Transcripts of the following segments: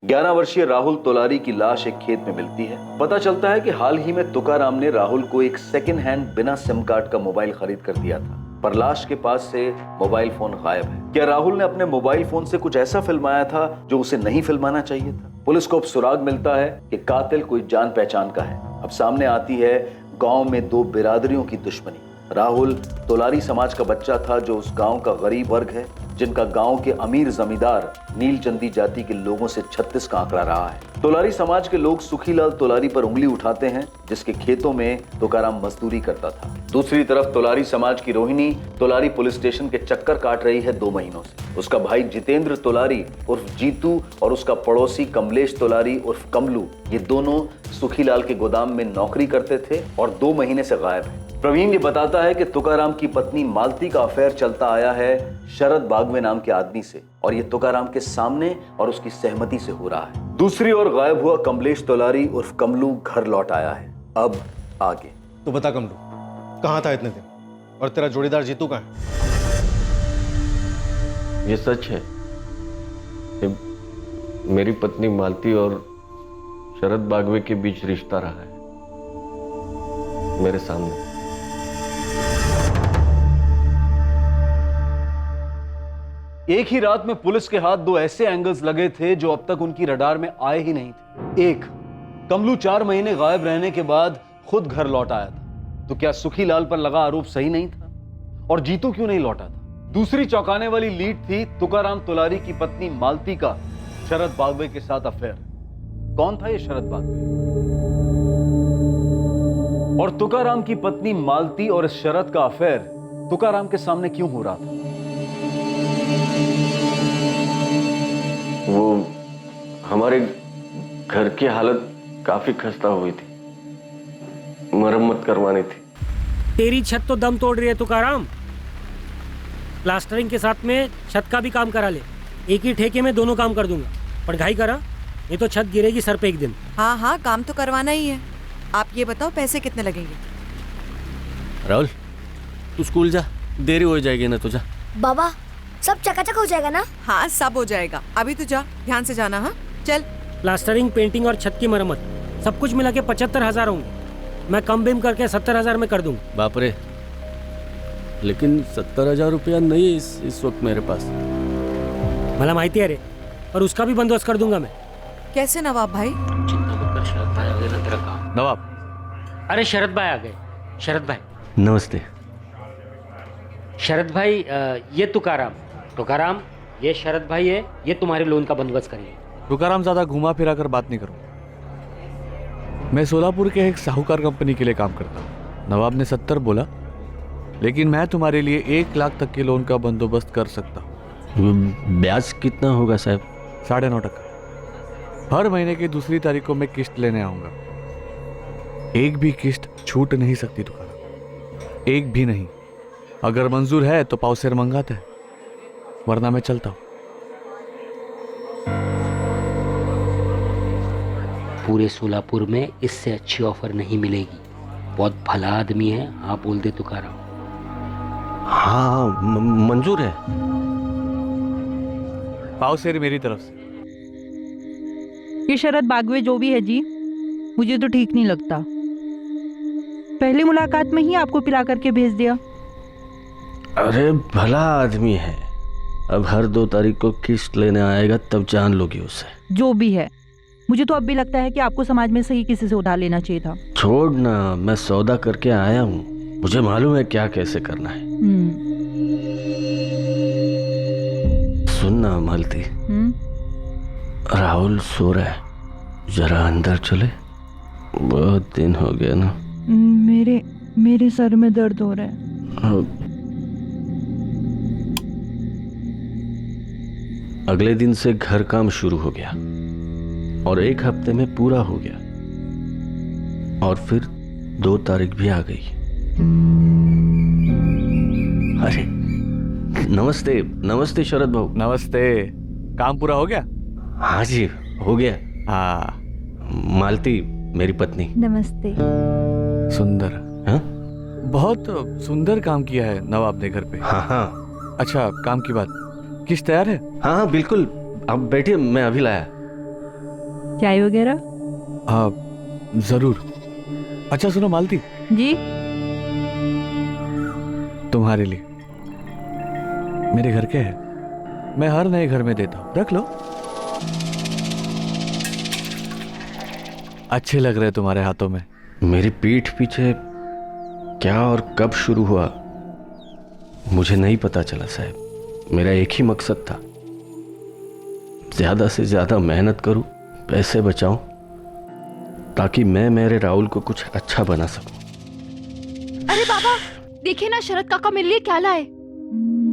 11 वर्षीय राहुल तोलारी की लाश एक खेत में मिलती है। पता चलता है कि हाल ही में तुकाराम ने राहुल को एक सेकंड हैंड बिना सिम कार्ड का मोबाइल खरीद कर दिया था, पर लाश के पास से मोबाइल फोन गायब है। क्या राहुल ने अपने मोबाइल फोन से कुछ ऐसा फिल्माया था जो उसे नहीं फिल्माना चाहिए था? पुलिस को अब सुराग मिलता है कि कातिल कोई जान पहचान का है। अब सामने आती है गांव में दो बिरादरियों की दुश्मनी। राहुल तोलारी समाज का बच्चा था जो उस गांव का गरीब वर्ग है, जिनका गांव के अमीर जमींदार नीलचंदी जाति के लोगों से 36 का आंकड़ा रहा है। तोलारी समाज के लोग सुखीलाल तोलारी पर उंगली उठाते हैं, जिसके खेतों में तुकाराम मजदूरी करता था। दूसरी तरफ तोलारी समाज की रोहिणी तोलारी पुलिस स्टेशन के चक्कर काट रही है 2 महीनों से। उसका भाई जितेंद्र तोलारी उर्फ जीतू और उसका पड़ोसी कमलेश तोलारी उर्फ कमलू, ये दोनों सुखीलाल के गोदाम में नौकरी करते थे और 2 महीने से गायब है। प्रवीण ये बताता है कि तुकाराम की पत्नी मालती का अफेयर चलता आया है शरद बागवे नाम के आदमी से, और ये तुकाराम के सामने और उसकी सहमति से हो रहा है। दूसरी ओर गायब हुआ कमलेश तोलारी उर्फ कमलू घर लौट आया है। अब आगे तो बता कमलू, कहाँ था इतने दिन, और तेरा जोड़ीदार जीतू कहाँ है? ये सच है कि मेरी पत्नी मालती और शरद बागवे के बीच रिश्ता रहा है मेरे सामने। एक ही रात में पुलिस के हाथ 2 ऐसे एंगल्स लगे थे जो अब तक उनकी रडार में आए ही नहीं थे। एक, कमलू 4 महीने गायब रहने के बाद खुद घर लौट आया था, तो क्या सुखीलाल पर लगा आरोप सही नहीं था? और जीतू क्यों नहीं लौटा था? दूसरी चौंकाने वाली लीड थी तुकाराम तोलारी की पत्नी मालती का शरद बागवे के साथ अफेयर। कौन था ये शरद बागवे? और तुकाराम की पत्नी मालती और इस शरद का अफेयर तुकाराम के सामने क्यों हो रहा था? वो हमारे घर की हालत काफी खस्ता हुई थी, मरम्मत करवानी थी। तेरी छत तो दम तोड़ रही है तुकाराम। प्लास्टरिंग के साथ में छत का भी काम करा ले। एक ही ठेके में दोनों काम कर दूंगा, पर घाई करा, नहीं तो छत गिरेगी सर पे एक दिन। हाँ हाँ, काम तो करवाना ही है। आप ये बताओ पैसे कितने लगेंगे? राहुल तू स्कूल जा, देरी हो जाएगी ना तो जा। बाबा सब चकाचक हो जाएगा ना? हाँ सब हो जाएगा, अभी तो जा, ध्यान से जाना। हाँ चल। प्लास्टरिंग, पेंटिंग और छत की मरम्मत सब कुछ मिला के 75,000 होंगे। मैं कम बेम करके 70,000 में कर दूंगा। बाप रे, लेकिन 70,000 रुपया नहीं है इस वक्त मेरे पास। मला माहिती है रे, और उसका भी बंदोबस्त कर दूंगा मैं। कैसे नवाब भाई? चिंता मत कर, शरद भाई आ गए ना तेरा काम। नवाब। अरे शरद भाई आ गए। शरद भाई नमस्ते। शरद भाई ये तुकाराम ये शरद भाई है, ये तुम्हारे लोन का बंदोबस्त करेंगे। तुकाराम ज्यादा घुमा फिरा कर बात नहीं करूँ। मैं सोलापुर के एक साहूकार कंपनी के लिए काम करता हूँ। नवाब ने 70 बोला, लेकिन मैं तुम्हारे लिए 1 लाख तक के लोन का बंदोबस्त कर सकता हूँ। ब्याज कितना होगा साहब? 9.5%। हर महीने की दूसरी तारीख को मैं किस्त लेने आऊंगा। एक भी किस्त छूट नहीं सकती तुकाराम, एक भी नहीं। अगर मंजूर है तो पावसेर मंगाते हैं, वरना मैं चलता हूँ। पूरे सोलापुर में इससे अच्छी ऑफर नहीं मिलेगी। बहुत भला आदमी है। हाँ बोल दे तुकाराम। हाँ मंजूर है। पावसेर मेरी तरफ से। ये शरद बागवे जो भी है जी, मुझे तो ठीक नहीं लगता। पहली मुलाकात में ही आपको पिला करके भेज दिया। अरे भला आदमी है, अब हर 2 तारीख को किस्त लेने आएगा, तब जान लोगी उसे। जो भी है, मुझे तो अब भी लगता है कि आपको समाज में सही किसी से उधार लेना चाहिए था। छोड़ ना, मैं सौदा करके आया हूँ, मुझे मालूम है क्या कैसे करना है। सुनना मालती, राहुल सो रहा है, जरा अंदर चले। बहुत दिन हो गया ना। मेरे सर में दर्द हो रहा है। अगले दिन से घर काम शुरू हो गया और 1 हफ्ते में पूरा हो गया, और फिर 2 तारीख भी आ गई। अरे नमस्ते। नमस्ते शरद भाऊ। नमस्ते। काम पूरा हो गया? हाँ जी हो गया। हाँ। मालती मेरी पत्नी। नमस्ते। सुंदर। हाँ? बहुत सुंदर काम किया है नवाब ने घर पे। हाँ हाँ। अच्छा काम की बात, किस्त तैयार है? हाँ हाँ बिल्कुल, आप बैठिए, मैं अभी लाया। चाय वगैरह? हाँ जरूर। अच्छा सुनो मालती, जी। तुम्हारे लिए मेरे घर के है, मैं हर नए घर में देता हूँ, रख लो। अच्छे लग रहे तुम्हारे हाथों में। मेरी पीठ पीछे क्या और कब शुरू हुआ मुझे नहीं पता चला साहब। मेरा एक ही मकसद था, ज्यादा से ज्यादा मेहनत करूं, पैसे बचाऊं, ताकि मैं मेरे राहुल को कुछ अच्छा बना सकूं। अरे बाबा देखिए ना, शरद काका मेरे लिए क्या लाए।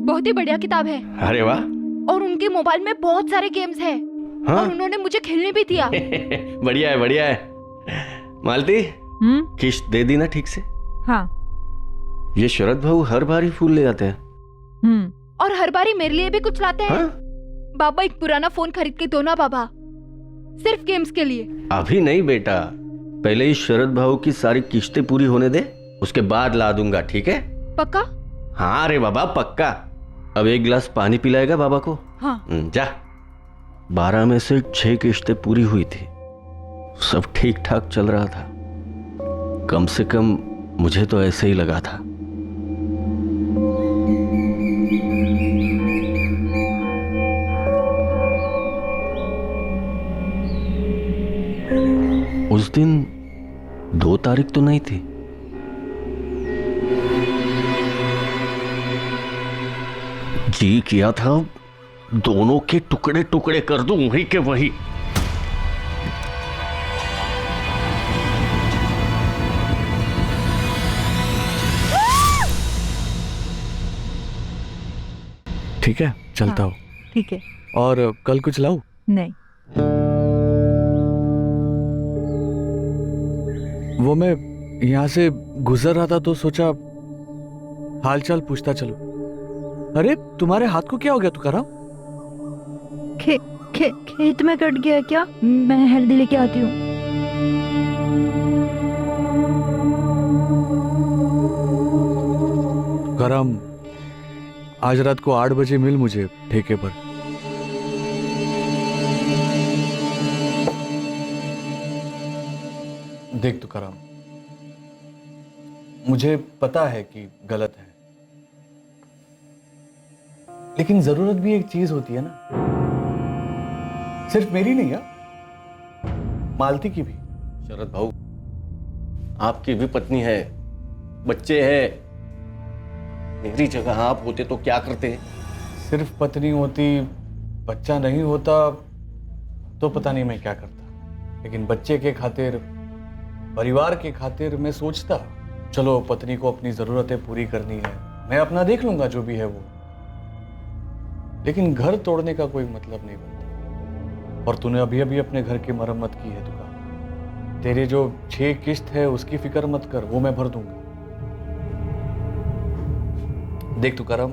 बहुत ही बढ़िया किताब है। अरे वाह। और उनके मोबाइल में बहुत सारे गेम्स हैं। हाँ? और उन्होंने मुझे खेलने भी दिया। बढ़िया है, बढ़िया है। मालती, किश्त दे दी ना ठीक से? हाँ। ये शरद भाऊ हर बार ही फूल ले आते हैं। और हर बारी मेरे लिए भी कुछ लाते हैं। हाँ? बाबा एक पुराना फोन खरीद के दो ना बाबा, सिर्फ गेम्स के लिए। अभी नहीं बेटा, पहले ही शरद भाऊ की सारी किश्तें पूरी होने दे, उसके बाद ला दूंगा, ठीक है? पक्का? हाँ रे बाबा पक्का। अब एक गिलास पानी पिलाएगा बाबा को? हाँ। जा। 12 में से 6 किश्तें पूरी हुई थी, सब ठीक ठाक चल रहा था। कम से कम मुझे तो ऐसे ही लगा था। उस दिन 2 तारीख तो नहीं थी। जी किया था दोनों के टुकड़े टुकड़े कर दूं वही के वही। ठीक है चलता हूँ। ठीक है। और कल कुछ लाऊं? नहीं। वो मैं यहाँ से गुजर रहा था तो सोचा हालचाल पूछता चलूं। अरे तुम्हारे हाथ को क्या हो गया तुकाराम? खेत में कट गया क्या? मैं हल्दी लेके आती हूँ। तुकाराम आज रात को 8 बजे मिल मुझे ठेके पर। देख तुकाराम, मुझे पता है कि गलत है, लेकिन जरूरत भी एक चीज होती है ना, सिर्फ मेरी नहीं है, मालती की भी। शरद भाऊ, आपकी भी पत्नी है, बच्चे हैं। मेरी जगह आप होते तो क्या करते? सिर्फ पत्नी होती, बच्चा नहीं होता तो पता नहीं मैं क्या करता, लेकिन बच्चे के खातिर, परिवार के खातिर मैं सोचता चलो पत्नी को अपनी जरूरतें पूरी करनी है, मैं अपना देख लूंगा जो भी है वो, लेकिन घर तोड़ने का कोई मतलब नहीं बनता। और तूने अभी अभी अपने घर की मरम्मत की है दुकान, तेरे जो 6 किश्त है उसकी फिक्र मत कर, वो मैं भर दूंगा। देख तुकाराम,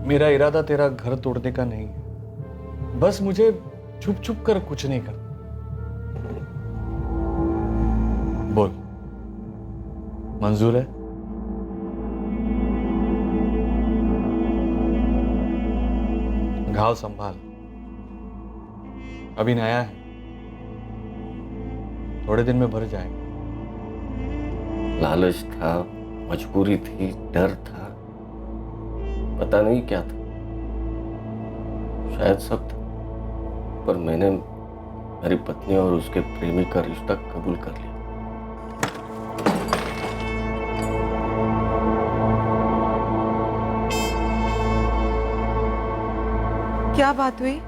मेरा इरादा तेरा घर तोड़ने का नहीं है, बस मुझे छुप छुप कर कुछ नहीं करना। बोल, मंजूर है? घाव संभाल, अभी नया है, थोड़े दिन में भर जाएगा। लालच था, मजबूरी थी, डर था, पता नहीं क्या था, शायद सब था, पर मैंने मेरी पत्नी और उसके प्रेमी का रिश्ता कबूल कर लिया। क्या बात हुई?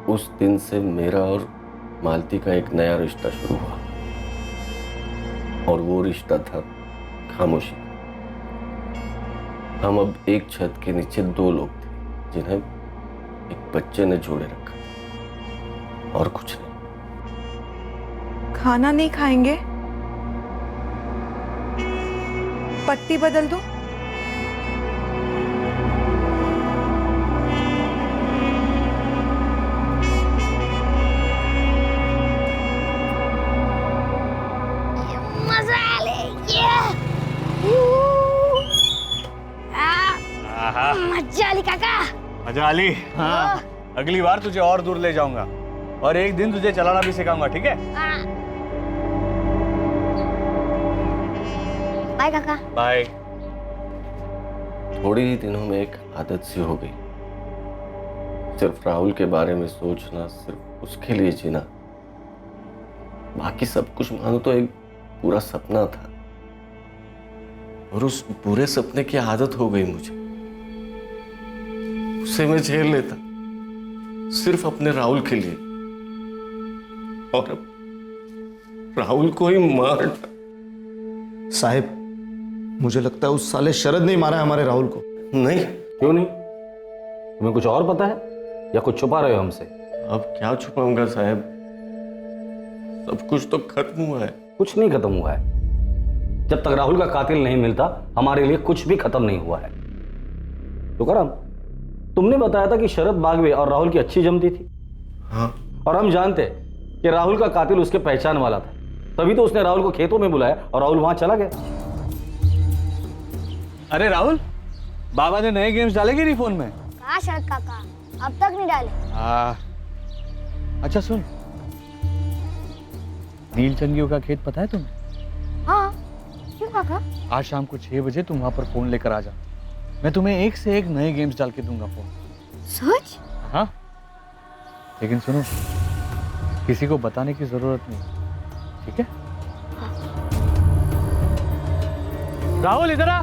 उस दिन से मेरा और मालती का एक नया रिश्ता शुरू हुआ, और वो रिश्ता था खामोशी। हम अब एक छत के नीचे 2 लोग थे जिन्हें एक बच्चे ने जोड़े रखा था, और कुछ नहीं। खाना नहीं खाएंगे? पट्टी बदल दो। मजा आ ले ये। मजा आ ली काका। मजा आली? हाँ, अगली बार तुझे और दूर ले जाऊंगा। और एक दिन तुझे चलाना भी सिखाऊंगा, ठीक है? बाय काका। बाय। थोड़े ही दिनों में एक आदत सी हो गई, सिर्फ राहुल के बारे में सोचना, सिर्फ उसके लिए जीना। बाकी सब कुछ मानो तो एक पूरा सपना था, और उस पूरे सपने की आदत हो गई मुझे। उसे मैं झेल लेता सिर्फ अपने राहुल के लिए, और अब राहुल को ही मार डाला। साहिब, मुझे लगता है उस साले शरद ने ही मारा है हमारे राहुल को। नहीं, क्यों नहीं? तुम्हें कुछ और पता है या कुछ छुपा रहे हो हमसे? अब क्या छुपाऊंगा साहब, सब कुछ तो खत्म हुआ है। कुछ नहीं खत्म हुआ है। जब तक राहुल का कातिल नहीं मिलता हमारे लिए कुछ भी खत्म नहीं हुआ है। तुकाराम, तुमने बताया था कि शरद बागवे और राहुल की अच्छी जमती थी। हाँ। और हम जानते कि राहुल का कातिल उसके पहचान वाला था, तभी तो उसने राहुल को खेतों में बुलाया और राहुल वहां चला गया। अरे राहुल, बाबा ने नए गेम्स डाले कि नहीं फोन में? कहाँ शरद काका, अब तक नहीं डाले। अच्छा सुन, नीलचंदियों का खेत पता है तुम्हें? हाँ, क्यों काका? आज शाम को 6 बजे तुम वहां पर फोन लेकर आ जा। मैं तुम्हें एक से एक नए गेम्स डाल के दूंगा फोन। सच? हाँ, लेकिन सुनो, किसी को बताने की जरूरत नहीं, ठीक है? राहुल इधर आ।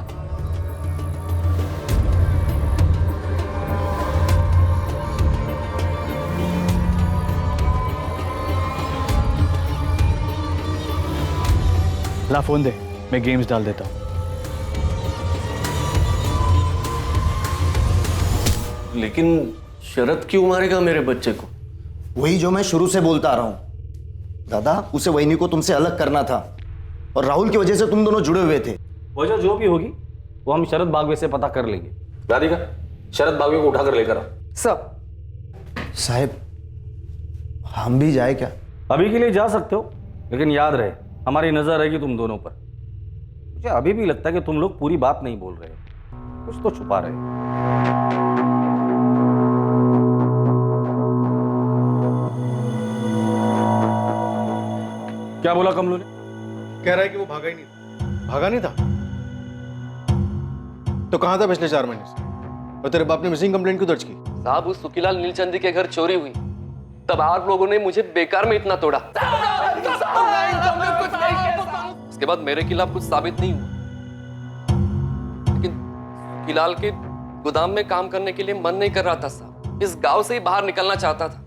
ला फोन दे, मैं गेम्स डाल देता हूँ। लेकिन शरद क्यों मारेगा मेरे बच्चे को? वही जो मैं शुरू से बोलता आ रहा हूं दादा, उसे वहीनी को तुमसे अलग करना था, और राहुल की वजह से तुम दोनों जुड़े हुए थे। वजह जो भी होगी वो हम शरद बागवे से पता कर लेंगे। राधिका, शरद बागवे को उठाकर लेकर आओ। साहब, हम भी जाए क्या? अभी के लिए जा सकते हो, लेकिन याद रहे हमारी नजर रहेगी तुम दोनों पर। मुझे अभी भी लगता है कि तुम लोग पूरी बात नहीं बोल रहे हो, कुछ तो छुपा रहे हो। क्या बोला कमलू ने? कह रहा है कि वो भागा ही नहीं था। भागा नहीं था तो कहां था पिछले 4 महीने से? और तेरे बाप ने मिसिंग कंप्लेंट क्यों दर्ज की? साहब, उस सुखीलाल नीलचंदी के घर चोरी हुई, तब आप लोगों ने मुझे बेकार में इतना तोड़ा। इसके बाद मेरे खिलाफ कुछ साबित नहीं हुआ, लेकिन सुखीलाल के गोदाम में काम करने के लिए मन नहीं कर रहा था साहब। इस गांव से ही बाहर निकलना चाहता था,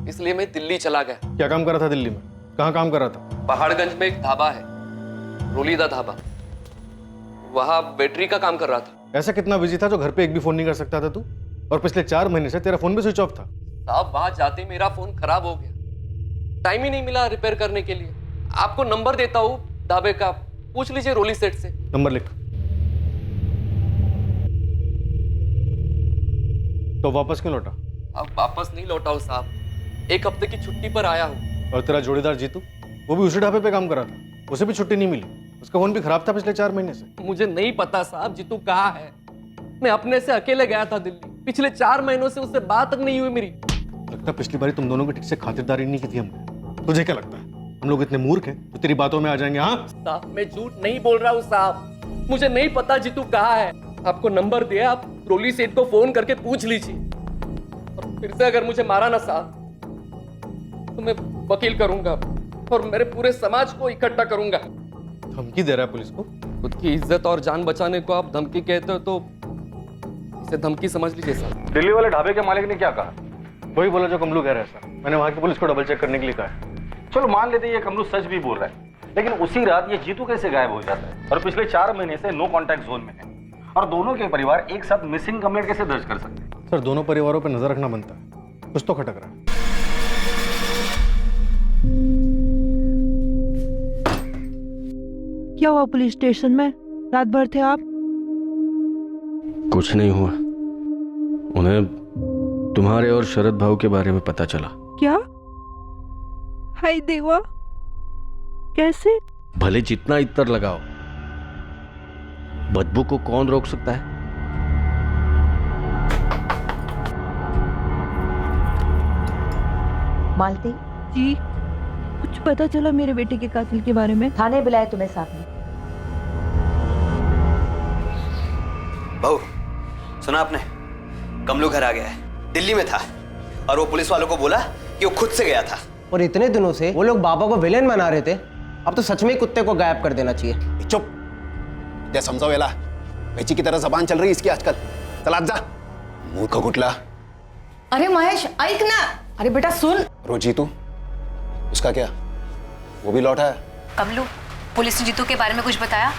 इसलिए मैं दिल्ली चला गया। क्या काम कर रहा था दिल्ली में? कहाँ काम कर रहा था? पहाड़गंज में एक ढाबा है, रोलीदा ढाबा, वहां बैटरी का काम कर रहा था। ऐसा कितना बिजी था जो घर पे एक भी फोन नहीं कर सकता था तू? और पिछले 4 महीने से तेरा फोन भी स्विच ऑफ था। साहब, वहां जाते मेरा फोन खराब हो गया, टाइम ही नहीं मिला रिपेयर करने के लिए। आपको नंबर देता हूँ ढाबे का, पूछ लीजिए रोली सेठ से। नंबर लिख। तो वापस क्यों लौटा? अब वापस नहीं लौटा हूँ साहब, 1 हफ्ते की छुट्टी पर आया हूँ। और तेरा जोड़ीदार जीतू, वो भी उसी ढाबे पे काम कर रहा था, उसे भी छुट्टी नहीं मिली। उसका फोन भी खराब था पिछले 4 महीने से। मुझे नहीं पता साहब जीतू कहाँ है, मैं अपने से अकेले गया था दिल्ली। पिछले 4 महीनों से उससे बात तक नहीं हुई मेरी। लगता पिछली बारी तुम दोनों की ठीक से खातिरदारी नहीं की थी हमने। तुझे क्या लगता है हम लोग इतने मूर्ख हैं तो तेरी बातों में आ जाएंगे? हाँ साहब, मैं झूठ नहीं बोल रहा हूँ साहब, मुझे नहीं पता जीतू कहाँ है। आपको नंबर दिया, आप रोली सेठ को फोन करके पूछ लीजिए। और फिर से अगर मुझे मारा ना साहब तो मैं वकील करूंगा और मेरे पूरे समाज को इकट्ठा करूंगा। धमकी दे रहा है पुलिस को? खुद की इज्जत और जान बचाने को आप धमकी कहते हो तो इसे धमकी समझ लीजिए साहब। दिल्ली वाले ढाबे के मालिक ने क्या कहा? वही बोला जो कमलू कह रहा है सर। मैंने वहां की पुलिस को डबल चेक करने के लिए कहा है। चलो मान लेते ये कमलू सच भी बोल रहा है, लेकिन उसी रात ये जीतू कैसे गायब हो जाता है और पिछले 4 महीने से नो कांटेक्ट जोन में है, और दोनों के परिवार एक साथ मिसिंग कंप्लेंट कैसे दर्ज कर सकते हैं? सर, दोनों परिवारों पर नजर रखना बनता है, कुछ तो खटक रहा है। क्या हुआ पुलिस स्टेशन में? रात भर थे आप? कुछ नहीं हुआ, उन्हें तुम्हारे और शरद भाऊ के बारे में पता चला। क्या? हाय देवा, कैसे? भले जितना इत्र लगाओ, बदबू को कौन रोक सकता है? मालती, जी कुछ पता चला मेरे बेटे के कातिल के बारे में? थाने बुलाया तुम्हें साहब ने। बहू, सुना आपने? कमलू घर आ गया है, दिल्ली में था और वो पुलिस वालों को बोला कि वो खुद से गया था। और इतने दिनों से वो लोग बाबा को विलेन बना रहे थे, अब तो सच में ही कुत्ते को गायब कर देना चाहिए। चुप, क्या समझो वेला, बेची की तरह जबान चल रही है इसकी आजकल। चल आज जा, मुंह को गुटला। अरे महेश ऐक ना, अरे बेटा सुन। रो जीतू, उसका क्या, वो भी लौटा है? कमलू, पुलिस ने जीतू के बारे में कुछ बताया?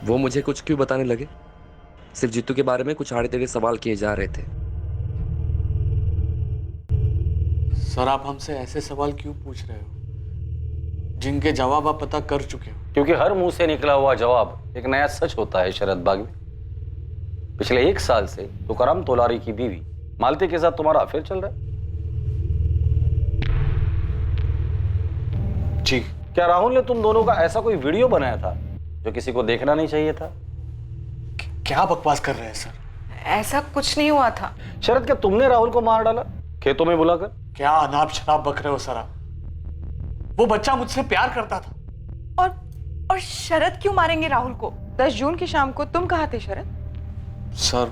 वो मुझे कुछ क्यों बताने लगे? सिर्फ जीतू के बारे में कुछ आड़े टेढ़े सवाल किए जा रहे थे। सर आप हमसे ऐसे सवाल क्यों पूछ रहे हो जिनके जवाब आप पता कर चुके हो? क्योंकि हर मुंह से निकला हुआ जवाब एक नया सच होता है शरद बागवे। पिछले 1 साल से तुकाराम तोलारी की बीवी मालती के साथ तुम्हारा अफेयर चल रहा है। जी। क्या राहुल ने तुम दोनों का ऐसा कोई वीडियो बनाया था जो किसी को देखना नहीं चाहिए था? क्या बकवास कर रहे हैं सर? ऐसा कुछ नहीं हुआ था। शरद, क्या तुमने राहुल को मार डाला खेतों में बुलाकर? क्या अनाप शनाप बक रहे हो सर आप? वो बच्चा मुझसे प्यार करता था। और शरद क्यों मारेंगे राहुल को? 10 जून की शाम को तुम कहाँ थे शरद? सर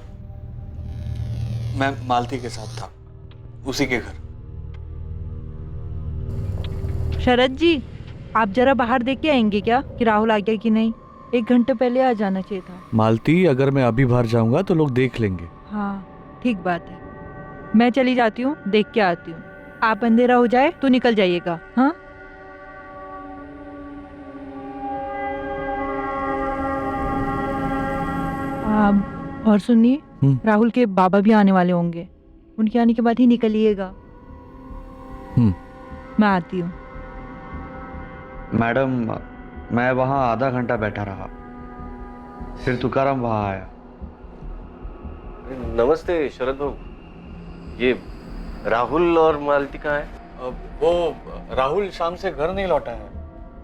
मैं मालती के साथ था, उसी के घर। शरद जी आप जरा बाहर देख के आएंगे क्या कि राहुल आ गया कि नहीं? 1 घंटे पहले आ जाना चाहिए था। मालती, अगर मैं अभी बाहर जाऊंगा तो लोग देख लेंगे। हाँ ठीक बात है, मैं चली जाती हूँ, देख के आती हूँ। आप अंधेरा हो जाए तो निकल जाइएगा। हाँ और सुनिए, राहुल के बाबा भी आने वाले होंगे, उनके आने के बाद ही निकलिएगा। मैं आती हूँ। मैडम, मैं वहाँ आधा घंटा बैठा रहा, फिर तुकाराम वहाँ आया। नमस्ते शरद बाबू, ये राहुल और मालती कहाँ है? वो राहुल शाम से घर नहीं लौटा है,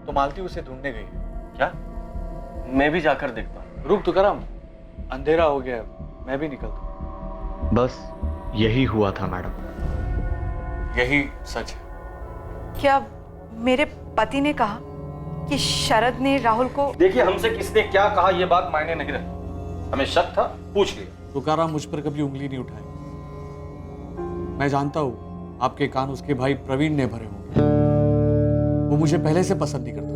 तो मालती उसे ढूंढने गई। क्या? मैं भी जाकर देखता हूँ। रुक तुकाराम, अंधेरा हो गया, मैं भी निकलता हूँ। बस यही हुआ था मैडम, यही सच है। क्या मेरे पति ने कहा कि शरद ने राहुल को? देखिए, हमसे किसने क्या कहा ये बात मायने नहीं रखती। हमें शक था, पूछ लिया। तुकाराम मुझ पर कभी उंगली नहीं उठाई। मैं जानता हूँ आपके कान उसके भाई प्रवीण ने भरे होंगे। वो मुझे पहले से पसंद नहीं करता था।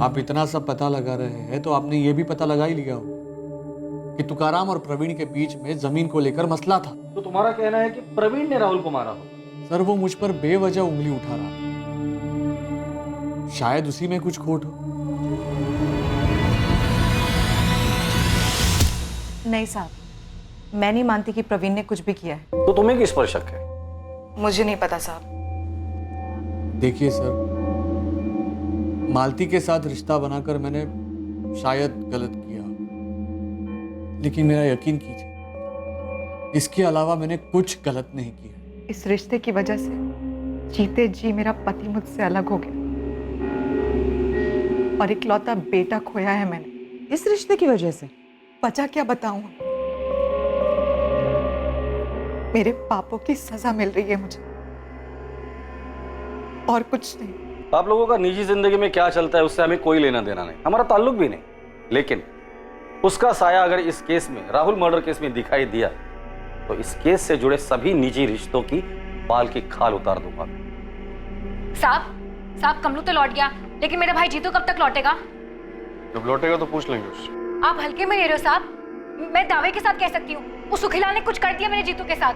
आप इतना सब पता लगा रहे हैं तो आपने ये भी पता लगा ही लिया हो कि तुकाराम और प्रवीण के बीच में जमीन को लेकर मसला था। तो तुम्हारा कहना है कि प्रवीण ने राहुल को मारा हो? सर वो मुझ पर बेवजह उंगली उठा रहा था, शायद उसी में कुछ खोट हो। नहीं साहब, मैं नहीं मानती कि प्रवीण ने कुछ भी किया है। तो तुम्हें किस पर शक है? मुझे नहीं पता साहब। देखिए सर, मालती के साथ रिश्ता बनाकर मैंने शायद गलत किया, लेकिन मेरा यकीन कीजिए, इसके अलावा मैंने कुछ गलत नहीं किया। इस रिश्ते की वजह से जीते जी मेरा पति मुझसे अलग हो गया और इकलौता बेटा खोया है मैंने। इस रिश्ते की वजह से वजह क्या बताऊं? मेरे पापों की सजा मिल रही है मुझे, और कुछ नहीं। आप लोगों का निजी जिंदगी में क्या चलता है उससे हमें कोई लेना देना नहीं, हमारा ताल्लुक भी नहीं। लेकिन उसका साया अगर इस केस में, राहुल मर्डर केस में दिखाई दिया तो इस केस से जुड़े सभी निजी रिश्तों की बाल की खाल उतार दूंगा। साहब कमलू तो लौट गया, लेकिन मेरा भाई जीतू कब तक लौटेगा? जब लौटेगा तो पूछ लेंगे उससे। आप हल्के में ले रहे हो साहब, मैं दावे के साथ कह सकती हूँ उस सुखिला ने कुछ कर दिया मेरे जीतू के साथ।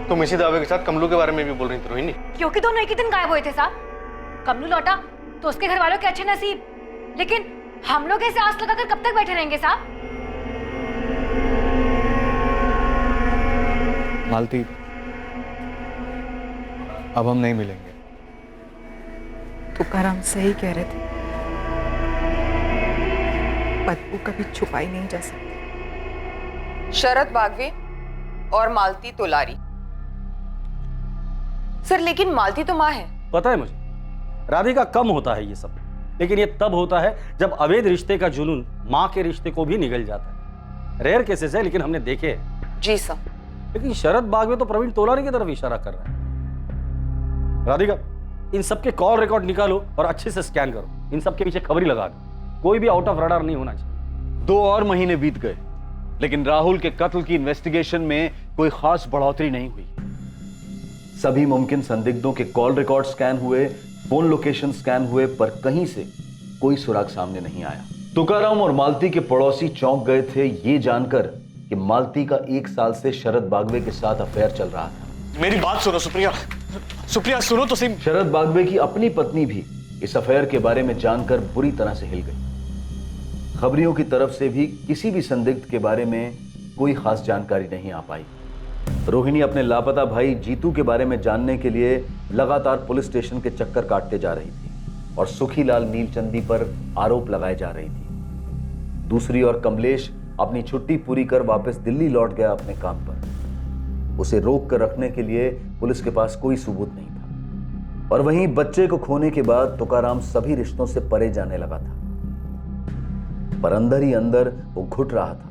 तुम इसी दावे के साथ कमलू के बारे में भी बोल रही थी रोहिणी? क्योंकि दोनों एक ही दिन गायब हुए थे साहब। कमलू लौटा तो उसके घर वालों के अच्छे नसीब, लेकिन हम लोग ऐसे आस लगाकर कब तक बैठे रहेंगे साहब? मालती, अब हम नहीं मिलेंगे। तुकाराम सही कह रहे थे, बदबू कभी छुपाई नहीं जा सकती। शरद बागवे और मालती तोलारी। सर लेकिन मालती तो माँ है। पता है मुझे, राधिका कम होता है ये सब, लेकिन ये तब होता है जब अवैध रिश्ते का जुनून माँ के रिश्ते को भी निगल जाता है। रेयर केसेस है, लेकिन हमने देखे हैं। जी सर। लेकिन शरद बागवे तो प्रवीण तोलानी की तरफ इशारा कर रहा है। राधिका, इन सबके कॉल रिकॉर्ड निकालो और अच्छे से स्कैन करो। इन सबके पीछे खबरी लगा दो, कोई भी आउट ऑफ रडार नहीं होना चाहिए। 2 और महीने बीत गए, लेकिन राहुल के कत्ल की इन्वेस्टिगेशन में कोई खास बढ़ोतरी नहीं हुई। सभी मुमकिन संदिग्धों के कॉल रिकॉर्ड स्कैन हुए, फोन लोकेशन स्कैन हुए, पर कहीं से कोई सुराग सामने नहीं आया। तुकाराम और मालती के पड़ोसी चौंक गए थे ये जानकर कि मालती का 1 साल से शरद बागवे के साथ अफेयर चल रहा था। मेरी बात सुनो सुप्रिया, सुप्रिया सुनो तो सही। शरद बागवे की अपनी पत्नी भी इस अफेयर के बारे में जानकर बुरी तरह से हिल गई। खबरियों की तरफ से भी किसी भी संदिग्ध के बारे में कोई खास जानकारी नहीं आ पाई। रोहिणी अपने लापता भाई जीतू के बारे में जानने के लिए लगातार पुलिस स्टेशन के चक्कर काटते जा रही थी और सुखीलाल नीलचंदी पर आरोप लगाए जा रही थी। दूसरी ओर कमलेश अपनी छुट्टी पूरी कर वापस दिल्ली लौट गया अपने काम पर। उसे रोक कर रखने के लिए पुलिस के पास कोई सबूत नहीं था। और वहीं बच्चे को खोने के बाद तुकाराम सभी रिश्तों से परे जाने लगा था, पर अंदर ही अंदर वो घुट रहा था,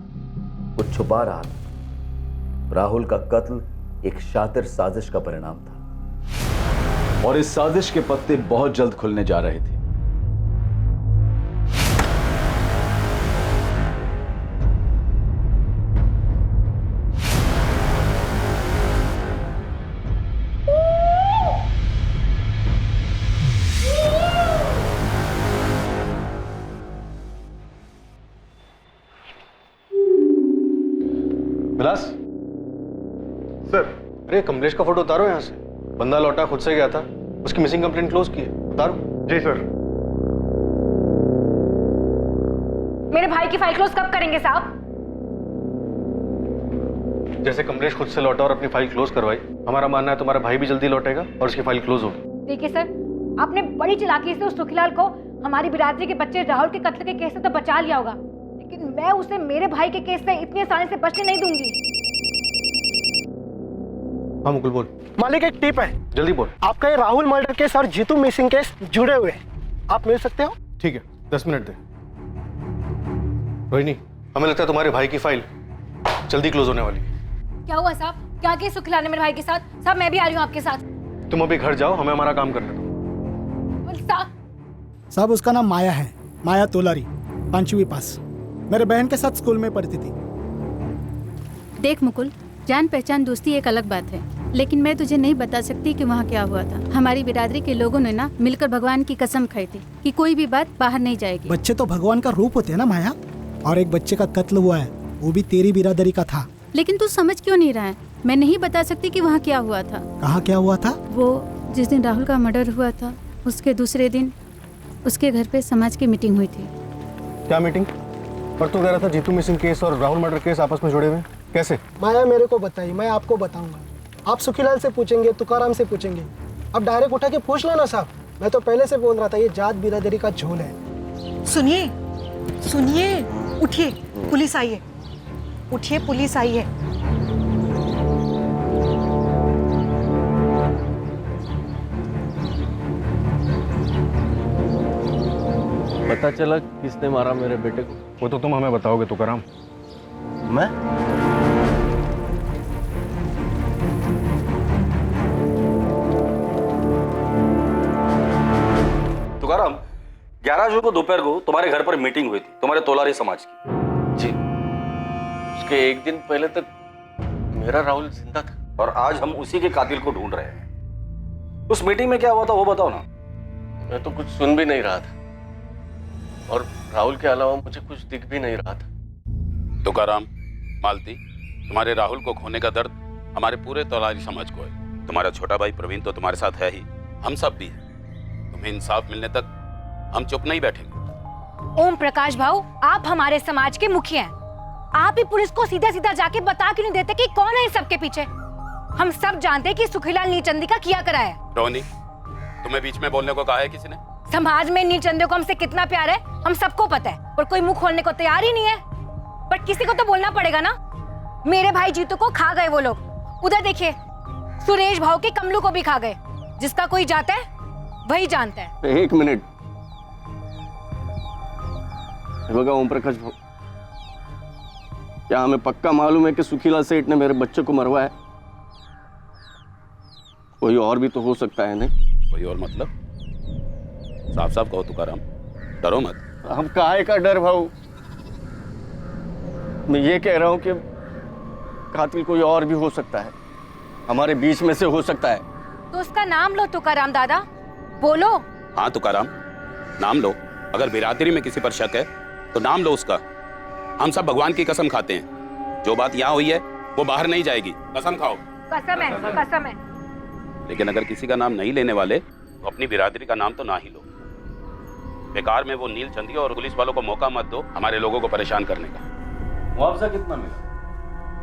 कुछ छुपा रहा था। राहुल का कत्ल एक शातिर साजिश का परिणाम था और इस साजिश के पत्ते बहुत जल्द खुलने जा रहे थे। विलास सर, अरे कमलेश का फोटो उतारो यहाँ से। बंदा लौटा, खुद से गया था, उसकी मिसिंग कंप्लेंट क्लोज की है। उतारो। जी सर। मेरे भाई की फाइल क्लोज कब करेंगे साहब? जैसे कमलेश खुद से लौटा और अपनी फाइल क्लोज करवाई, हमारा मानना है तुम्हारा भाई भी जल्दी लौटेगा और उसकी फाइल क्लोज होगी। देखिए सर, आपने बड़ी चालाकी से उस सुखीलाल को हमारी बिरादरी के बच्चे राहुल के कत्ल के केस से तो बचा लिया होगा, लेकिन मैं उसे मेरे भाई के केस से इतनी आसानी से बचने नहीं दूंगी। हाँ मुकुल बोल। मालिक एक टिप है, जल्दी बोल। आपका ये राहुल मर्डर केस और जीतू मिसिंग केस जुड़े हुए हैं, आप मिल सकते हो? ठीक है, 10 मिनट दे। रोहिणी, हमें लगता है तुम्हारे भाई की फाइल जल्दी क्लोज होने वाली है। क्या हुआ साहब? क्या केस सुखीलाल ने मेरे भाई के साथ? साहब मैं भी आ रही हूँ आपके साथ। तुम अभी घर जाओ, हमें हमारा काम करने दो। साहब उसका नाम माया है, माया तोलारी, 5वीं पास, मेरे बहन के साथ स्कूल में पढ़ती थी। देख मुकुल, जान पहचान दोस्ती एक अलग बात है, लेकिन मैं तुझे नहीं बता सकती कि वहाँ क्या हुआ था। हमारी बिरादरी के लोगों ने ना मिलकर भगवान की कसम खाई थी कि कोई भी बात बाहर नहीं जाएगी। बच्चे तो भगवान का रूप होते हैं ना माया, और एक बच्चे का कत्ल हुआ है, वो भी तेरी बिरादरी का था। लेकिन तू समझ क्यों नहीं रहा है? मैं नहीं बता सकती कि वहाँ क्या हुआ था। कहाँ क्या हुआ था? वो जिस दिन राहुल का मर्डर हुआ था, उसके दूसरे दिन उसके घर पे समाज की मीटिंग हुई थी। क्या मीटिंग? पर तू कह रहा था जीतू मिसिंग केस और राहुल मर्डर केस आपस में जुड़े हुए, कैसे? माया मेरे को बताई, मैं आपको बताऊंगा। आप सुखीलाल से पूछेंगे, तुकाराम से पूछेंगे, अब डायरेक्ट उठा के पूछ लो ना साहब। मैं तो पहले से बोल रहा था ये जात बिरादरी का झोल है। सुनिए सुनिए, उठिए, पुलिस आई है, उठिए, पुलिस आई है। पता चला किसने मारा मेरे बेटे को? वो तो तुम हमें बताओगे तुकाराम। मैं? तुकाराम, 11 जून को दोपहर को तुम्हारे घर पर मीटिंग हुई थी तुम्हारे तोलारी समाज की। जी, उसके एक दिन पहले तक मेरा राहुल जिंदा था और आज हम उसी के कातिल को ढूंढ रहे हैं। उस मीटिंग में क्या हुआ था वो बताओ ना। मैं तो कुछ सुन भी नहीं रहा था और राहुल के अलावा मुझे कुछ दिख भी नहीं रहा था। तुकाराम, मालती, तुम्हारे राहुल को खोने का दर्द हमारे पूरे तोलारी समाज को है। तुम्हारा छोटा भाई प्रवीण तो तुम्हारे साथ है ही, हम सब भी हैं। तुम्हें इंसाफ मिलने तक हम चुप नहीं बैठेंगे। ओम प्रकाश भाऊ, आप हमारे समाज के मुखिया हैं। आप ही पुलिस को सीधा सीधा जाके बता क्यों नहीं देते कि कौन है इस सबके पीछे? हम सब जानते हैं कि सुखीलाल नीलचंदी का किया करा है। रोहिणी, तुम्हें बीच में बोलने को कहा है किसी ने? समाज में नीलचंदे को हमसे कितना प्यार है हम सबको पता है, और कोई मुंह खोलने को तैयार ही नहीं है। पर किसी को तो बोलना पड़ेगा ना। मेरे भाई जीतू को खा गए वो लोग। उधर देखिए, सुरेश भाऊ के कमलू को भी खा गए। जिसका कोई जाता है वही जानता है। एक मिनट, बघा ओम प्रकाश भाऊ, क्या हमें पक्का मालूम है कि सुखीलाल सेठ ने मेरे बच्चे को मरवाया? कोई और भी तो हो सकता है नहीं? कोई और मतलब? साफ साफ कहो तुकाराम, डरो मत। हम काहे का डर भाऊ? मैं ये कह रहा हूं कि कातिल कोई और भी हो सकता है, हमारे बीच में से हो सकता है। तो उसका नाम लो तुकाराम दादा, बोलो। हाँ तुकाराम, नाम लो। अगर बिरादरी में किसी पर शक है तो नाम लो उसका। हम सब भगवान की कसम खाते हैं, जो बात यहाँ हुई है वो बाहर नहीं जाएगी। कसम खाओ। कसम है, कसम है। लेकिन अगर किसी का नाम नहीं लेने वाले तो अपनी बिरादरी का नाम तो ना ही लो। बेकार में वो नील चंदी और पुलिस वालों को मौका मत दो हमारे लोगों को परेशान करने का। मुआवजा कितना मिला?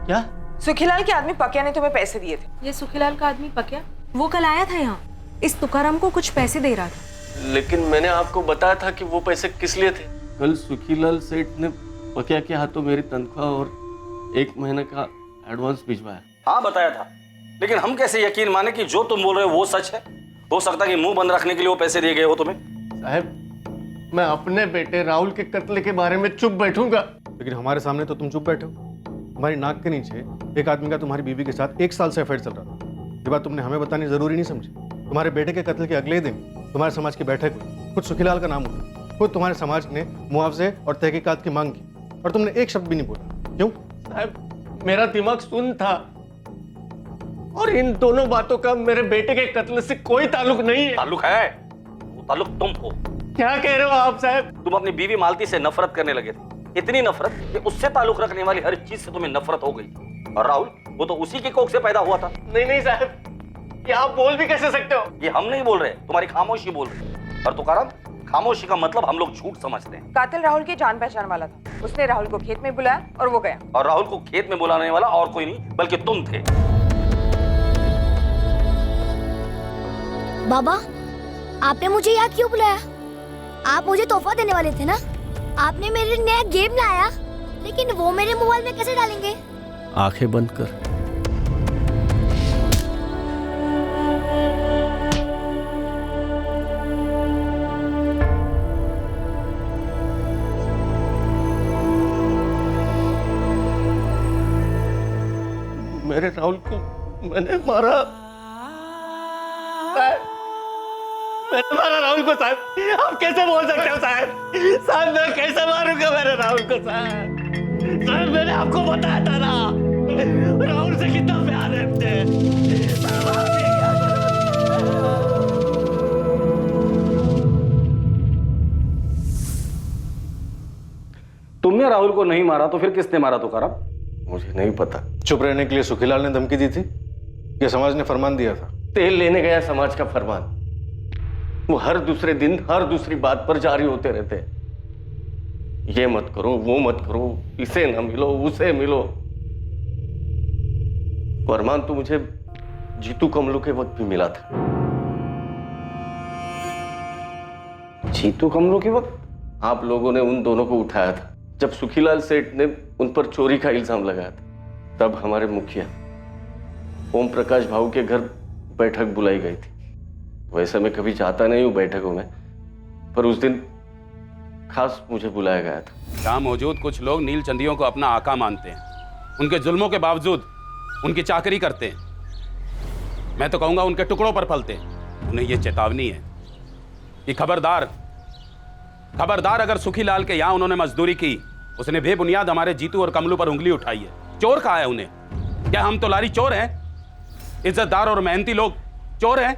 क्या? सुखीलाल के आदमी पकिया ने तुम्हें पैसे दिए थे। ये सुखीलाल का आदमी पकिया, वो कल आया था यहाँ, इस तुकाराम को कुछ पैसे दे रहा था। लेकिन मैंने आपको बताया था कि वो पैसे किस लिए थे। कल सुखीलाल सेठ ने पकिया के हाथों मेरी तनख्वाह और 1 महीने का एडवांस भिजवाया। हाँ बताया था, लेकिन हम कैसे यकीन माने कि जो तुम बोल रहे हो वो सच है? हो सकता है कि मुंह बंद रखने के लिए वो पैसे दिए गए हो तुम्हें। साहब, मैं अपने बेटे राहुल के कत्ल के बारे में चुप बैठूंगा? लेकिन हमारे सामने तो तुम चुप बैठे हो। तुम्हारी नाक के नीचे एक आदमी का तुम्हारी बीवी के साथ 1 साल से अफेयर चल रहा था। ये बात तुमने हमें बतानी जरूरी नहीं समझी। तुम्हारे बेटे के कत्ल के अगले दिन तुम्हारे समाज की बैठक हुई, खुद सुखीलाल का नाम उठा, खुद तुम्हारे समाज ने मुआवजे और तहकीकात की मांग की, और तुमने एक शब्द भी नहीं बोला। क्यों? साहब, मेरा दिमाग सुन था और इन दोनों बातों का मेरे बेटे के कत्ल से कोई ताल्लुक नहीं है। ताल्लुक है, वो ताल्लुक तुम हो। क्या कह रहे हो आप साहब? तुम अपनी बीवी मालती से नफरत करने लगे थे, इतनी नफरत कि उससे ताल्लुक रखने वाली हर चीज से तुम्हें नफरत हो गई। और राहुल, वो तो उसी की कोख से पैदा हुआ था। नहीं नहीं साहब, ये आप बोल भी कैसे सकते हो? ये हम नहीं बोल रहे, तुम्हारी खामोशी बोल रही। और तुकाराम, खामोशी का मतलब हम लोग झूठ समझते हैं। कातिल राहुल की जान पहचान वाला था, उसने राहुल को खेत में बुलाया और वो गया। और राहुल को खेत में बुलाने वाला और कोई नहीं बल्कि तुम थे। बाबा, आपने मुझे यहाँ क्यों बुलाया? आप मुझे तोहफा देने वाले थे ना? आपने मेरे लिए नया गेम लाया, लेकिन वो मेरे मोबाइल में कैसे डालेंगे? आंखें बंद कर। मेरे राहुल को मैंने मारा। मैंने मारा राहुल को साहब। आप कैसे बोल सकते हो साहब? साहब, मैं कैसे मारूंगा मेरे राहुल को साहब? साहब, मैंने आपको बताया था ना, राहुल से कितना प्यार है मुझे। तुमने राहुल को नहीं मारा तो फिर किसने मारा तुकाराम? मुझे नहीं पता। चुप रहने के लिए सुखीलाल ने धमकी दी थी या समाज ने फरमान दिया था? तेल लेने गया समाज का फरमान। वो हर दूसरे दिन हर दूसरी बात पर जारी होते रहते हैं। ये मत करो, वो मत करो, इसे न मिलो, उसे मिलो। फरमान तो मुझे जीतू कमलू के वक्त भी मिला था। जीतू कमलू के वक्त? आप लोगों ने उन दोनों को उठाया था जब सुखीलाल सेठ ने उन पर चोरी का इल्जाम लगाया था। तब हमारे मुखिया ओम प्रकाश भाऊ के घर बैठक बुलाई गई थी। वैसे मैं कभी जाता नहीं हूं बैठकों में, पर उस दिन खास मुझे बुलाया गया था। यहाँ मौजूद कुछ लोग नील चंदियों को अपना आका मानते हैं, उनके जुल्मों के बावजूद उनकी चाकरी करते हैं। मैं तो कहूंगा उनके टुकड़ों पर पलते हैं। उन्हें यह चेतावनी है कि खबरदार, खबरदार, अगर सुखीलाल के यहाँ उन्होंने मजदूरी की, उसने बेबुनियाद हमारे जीतू और कमलू पर उंगली उठाई है। चोर कहा है उन्हें? क्या हम तोलारी चोर हैं? इज्जतदार और मेहनती लोग चोर हैं?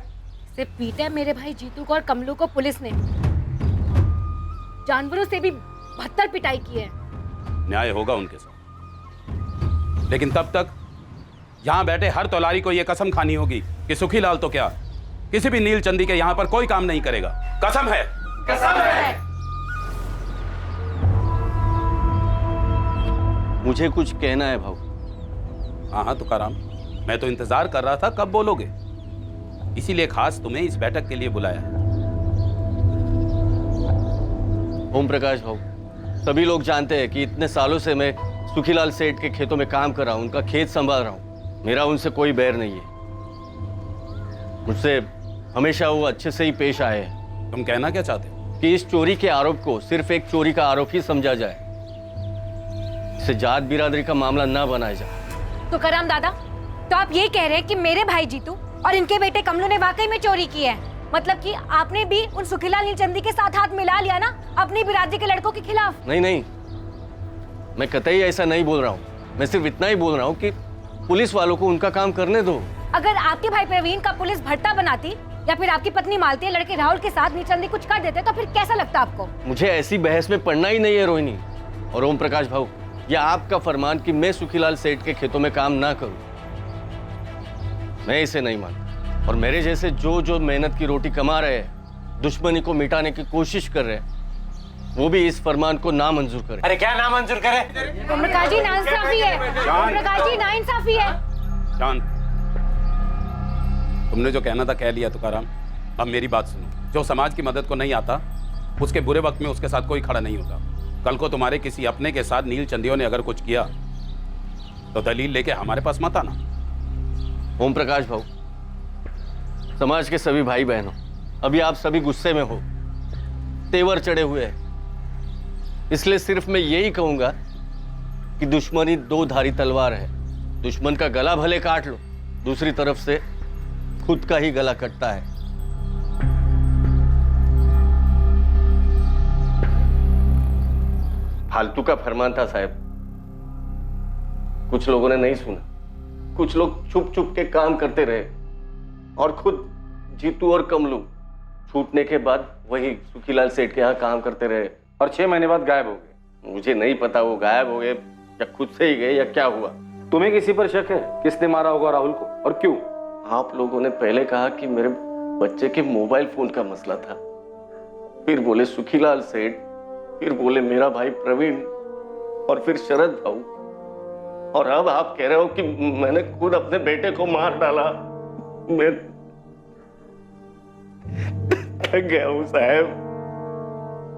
सिर्फ पीटा है मेरे भाई जीतू को और कमलू को पुलिस ने, जानवरों से भी बदतर पिटाई की है। न्याय होगा उनके साथ, लेकिन तब तक यहां बैठे हर तोलारी को यह कसम खानी होगी कि सुखीलाल तो क्या, किसी भी नील चंदी के यहां पर कोई काम नहीं करेगा। कसम है, कसम है। मुझे कुछ कहना है भाऊ। हाँ हाँ तुकाराम, मैं तो इंतजार कर रहा था कब बोलोगे, इसीलिए खास तुम्हें इस बैठक के लिए बुलाया है। ओम प्रकाश भाऊ, सभी लोग जानते हैं कि इतने सालों से मैं सुखीलाल सेठ के खेतों में काम कर रहा हूं, उनका खेत संभाल रहा हूं। मेरा उनसे कोई बैर नहीं है। मुझसे हमेशा वो अच्छे से ही पेश आए हैं। तुम कहना क्या चाहते हो? कि इस चोरी के आरोप को सिर्फ एक चोरी का आरोप ही समझा जाए। इससे जात बिरादरी का मामला ना बनाया जाए। तुकाराम दादा, तो आप ये कह रहे हैं कि मेरे भाई जीतू और इनके बेटे कमलू ने वाकई में चोरी की है? मतलब कि आपने भी उन सुखीलाल नीलचंदी के साथ हाथ मिला लिया ना अपनी बिरादरी के लड़कों के खिलाफ? नहीं नहीं, मैं कतई ऐसा नहीं बोल रहा हूँ। मैं सिर्फ इतना ही बोल रहा हूँ कि पुलिस वालों को उनका काम करने दो। अगर आपके भाई प्रवीण का पुलिस भट्टा बनाती या फिर आपकी पत्नी मालती लड़के राहुल के साथ नीलचंदी कुछ कर देते तो फिर कैसा लगता आपको? मुझे ऐसी बहस में पड़ना ही नहीं है रोहिणी और ओम प्रकाश भाऊ। यह आपका फरमान कि मैं सुखीलाल सेठ के खेतों में काम ना करूं, मैं इसे नहीं मानता। और मेरे जैसे जो मेहनत की रोटी कमा रहे हैं, दुश्मनी को मिटाने की कोशिश कर रहे हैं, वो भी इस फरमान को नामंजूर करें। अरे क्या नामंजूर करे? ओम प्रकाश जी नाइंसाफी है। ओम प्रकाश जी नाइंसाफी है। शांत। तुमने जो कहना था कह लिया तुकाराम। अब मेरी बात सुनो, जो समाज की मदद को नहीं आता उसके बुरे वक्त में उसके साथ कोई खड़ा नहीं होता। कल को तुम्हारे किसी अपने के साथ नीलचंदियों ने अगर कुछ किया तो दलील लेके हमारे पास मत आना। ओम प्रकाश भाऊ, समाज के सभी भाई बहनों, अभी आप सभी गुस्से में हो, तेवर चढ़े हुए हैं, इसलिए सिर्फ मैं यही कहूंगा कि दुश्मनी दो धारी तलवार है। दुश्मन का गला भले काट लो, दूसरी तरफ से खुद का ही गला कटता है। फालतू का फरमान था साहब, कुछ लोगों ने नहीं सुना। कुछ लोग छुप छुप के काम करते रहे और खुद जीतू और कमलू छूटने के बाद वही सुखीलाल सेठ के यहाँ काम करते रहे और 6 महीने बाद गायब हो गए। मुझे नहीं पता वो गायब हो गए या खुद से ही गए या क्या हुआ। तुम्हें किसी पर शक है? किसने मारा होगा राहुल को और क्यों? आप लोगों ने पहले कहा कि मेरे बच्चे के मोबाइल फोन का मसला था, फिर बोले सुखीलाल सेठ, फिर बोले मेरा भाई प्रवीण और फिर शरद भाऊ, और अब आप कह रहे हो कि मैंने खुद अपने बेटे को मार डाला। मैं थक गया हूं साहब,